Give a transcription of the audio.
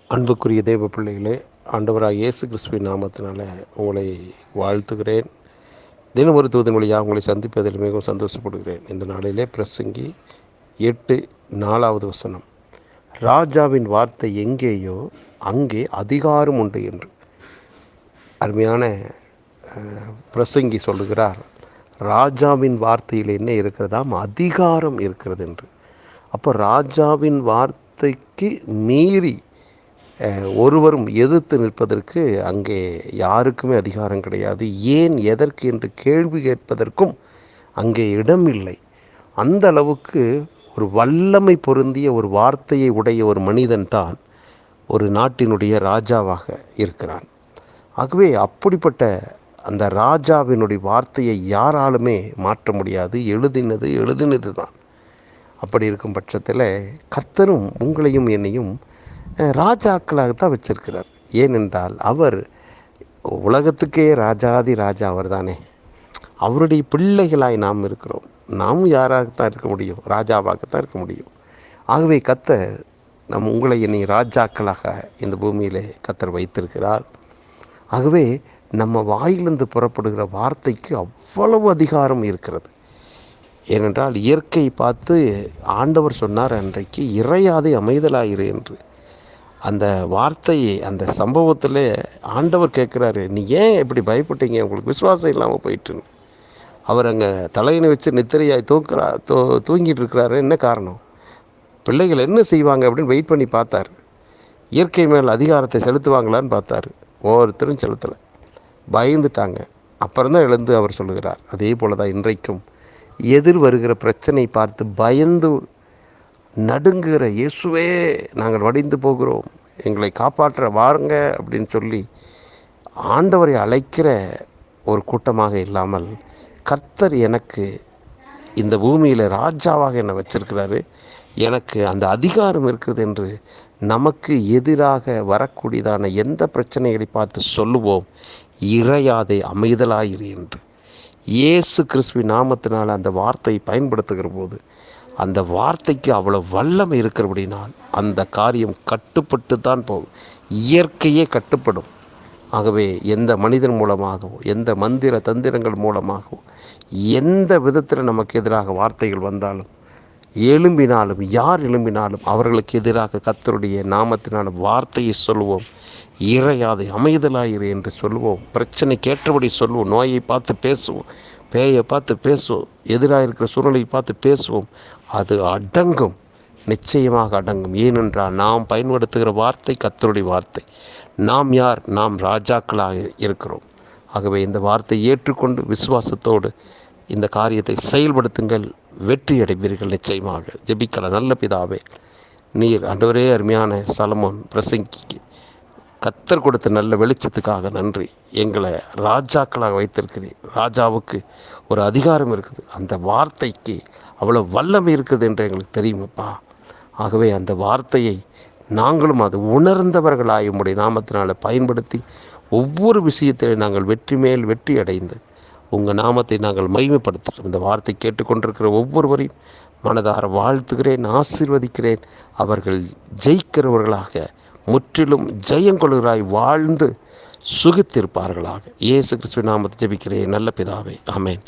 அன்புக்குரிய தேவ பிள்ளைகளே, ஆண்டவராக இயேசு கிறிஸ்துவின் நாமத்தினால உங்களை வாழ்த்துகிறேன். தினம் ஒரு தூதன் வழியாக உங்களை சந்திப்பதில் மிகவும் சந்தோஷப்படுகிறேன். இந்த நாளிலே பிரசங்கி 8:4 ராஜாவின் வார்த்தை எங்கேயோ அங்கே அதிகாரம் உண்டு என்று அருமையான பிரசங்கி சொல்லுகிறார். ராஜாவின் வார்த்தையில் என்ன இருக்கிறதாம்? அதிகாரம் இருக்கிறது என்று. அப்போ ராஜாவின் வார்த்தைக்கு மீறி ஒருவரும் எதிர்த்து நிற்பதற்கு அங்கே யாருக்குமே அதிகாரம் கிடையாது. ஏன், எதற்கு என்று கேள்வி கேட்பதற்கும் அங்கே இடம் இல்லை. அந்த அளவுக்கு ஒரு வல்லமை பொருந்திய ஒரு வார்த்தையை உடைய ஒரு மனிதன் தான் ஒரு நாட்டினுடைய ராஜாவாக இருக்கிறான். ஆகவே அப்படிப்பட்ட அந்த ராஜாவினுடைய வார்த்தையை யாராலுமே மாற்ற முடியாது. எழுதினது தான். அப்படி இருக்கும் பட்சத்தில் கர்த்தரும் உங்களையும் என்னையும் ராஜாக்களாகத்தான் வச்சிருக்கிறார். ஏனென்றால் அவர் உலகத்துக்கே ராஜாதி ராஜா அவர் தானே. அவருடைய பிள்ளைகளாய் நாம் இருக்கிறோம். நாமும் யாராகத்தான் இருக்க முடியும்? ராஜாவாகத்தான் இருக்க முடியும். ஆகவே கர்த்தர் உங்களை என்னை ராஜாக்களாக இந்த பூமியிலே கர்த்தர் வைத்திருக்கிறார். ஆகவே நம்ம வாயிலிருந்து புறப்படுகிற வார்த்தைக்கு அவ்வளவு அதிகாரம் இருக்கிறது. ஏனென்றால் இயற்கையை பார்த்து ஆண்டவர் சொன்னார், அன்றைக்கு இறையாதே அமைதலாயிரு என்று. அந்த வார்த்தையை, அந்த சம்பவத்தில் ஆண்டவர் கேட்குறாரு, நீ ஏன் இப்படி பயப்பட்டீங்க? உங்களுக்கு விசுவாசம் இல்லாமல் போயிட்டுன்னு. அவர் அங்கே தலையினை வச்சு நித்திரையாய் தூங்கிட்டு இருக்கிறாரு. என்ன காரணம்? பிள்ளைகள் என்ன செய்வாங்க அப்படின்னு வெயிட் பண்ணி பார்த்தார். இயற்கை மேல் அதிகாரத்தை செலுத்துவாங்களான்னு பார்த்தார். ஒவ்வொருத்தரும் செலுத்தலை, பயந்துட்டாங்க. அப்புறம்தான் எழுந்து அவர் சொல்லுகிறார். அதே போல தான் இன்றைக்கும் எதிர் வருகிற பிரச்சனை பார்த்து பயந்து நடுங்குகிற, இயேசுவே நாங்கள் வடிந்து போகிறோம், எங்களை காப்பாற்ற வாருங்க அப்படின்னு சொல்லி ஆண்டவரை அழைக்கிற ஒரு கூட்டமாக இல்லாமல், கர்த்தர் எனக்கு இந்த பூமியில் ராஜாவாக என்னை வச்சிருக்கிறாரு, எனக்கு அந்த அதிகாரம் இருக்குது என்று நமக்கு எதிராக வரக்கூடியதான எந்த பிரச்சனைகளை பார்த்து சொல்லுவோம், இறையாதே அமைதலாயிரு என்று. இயேசு கிறிஸ்துவின் நாமத்தினால் அந்த வார்த்தையை பயன்படுத்துகிற போது அந்த வார்த்தைக்கு அவ்வளோ வல்லமை இருக்கிறபடினால் அந்த காரியம் கட்டுப்பட்டு தான் போகும். இயற்கையே கட்டுப்படும். ஆகவே எந்த மனிதன் மூலமாகவோ, எந்த மந்திர தந்திரங்கள் மூலமாகவோ, எந்த விதத்தில் நமக்கு எதிராக வார்த்தைகள் வந்தாலும், யார் எழும்பினாலும் அவர்களுக்கு எதிராக கர்த்தருடைய நாமத்தினால வார்த்தையை சொல்லுவோம். இறையாதே அமைதலாயிரு என்று சொல்லுவோம். பிரச்சனைக்கு ஏற்றபடி சொல்லுவோம். நோயை பார்த்து பேசுவோம், பேயை பார்த்து பேசுவோம், எதிராக இருக்கிற சூழ்நிலையை பார்த்து பேசுவோம். அது அடங்கும், நிச்சயமாக அடங்கும். ஏனென்றால் நாம் பயன்படுத்துகிற வார்த்தை கர்த்தருடைய வார்த்தை. நாம் யார்? நாம் ராஜாக்களாக இருக்கிறோம். ஆகவே இந்த வார்த்தையை ஏற்றுக்கொண்டு விசுவாசத்தோடு இந்த காரியத்தை செயல்படுத்துங்கள், வெற்றி அடைவீர்கள் நிச்சயமாக. ஜெபிக்கலாம். நல்ல பிதாவே, நீர் ஆண்டவரே, அருமையான சாலமோன் பிரசங்கிக்கு கர்த்தர் கொடுத்த நல்ல வெளிச்சத்துக்காக நன்றி. எங்களை ராஜாக்களாக வைத்திருக்கிறீர். ராஜாவுக்கு ஒரு அதிகாரம் இருக்குது. அந்த வார்த்தைக்கு அவ்வளோ வல்லமை இருக்குது என்று எங்களுக்கு தெரியுமப்பா. ஆகவே அந்த வார்த்தையை நாங்களும் அது உணர்ந்தவர்களாய் உம்முடைய நாமத்தினால் பயன்படுத்தி ஒவ்வொரு விஷயத்திலும் நாங்கள் வெற்றி மேல் வெற்றி அடைந்து உங்கள் நாமத்தை நாங்கள் மகிமைப்படுத்துகிறோம். இந்த வார்த்தை கேட்டுக்கொண்டிருக்கிற ஒவ்வொருவரையும் மனதார வாழ்த்துகிறேன், ஆசீர்வதிக்கிறேன். அவர்கள் ஜெயிக்கிறவர்களாக, முற்றிலும் ஜெயங்கொள்கிறாய் வாழ்ந்து சுகித்திருப்பார்களாக. இயேசு கிறிஸ்துவின் நாமத்தை ஜெபிக்கிறேன் நல்ல பிதாவே, ஆமென்.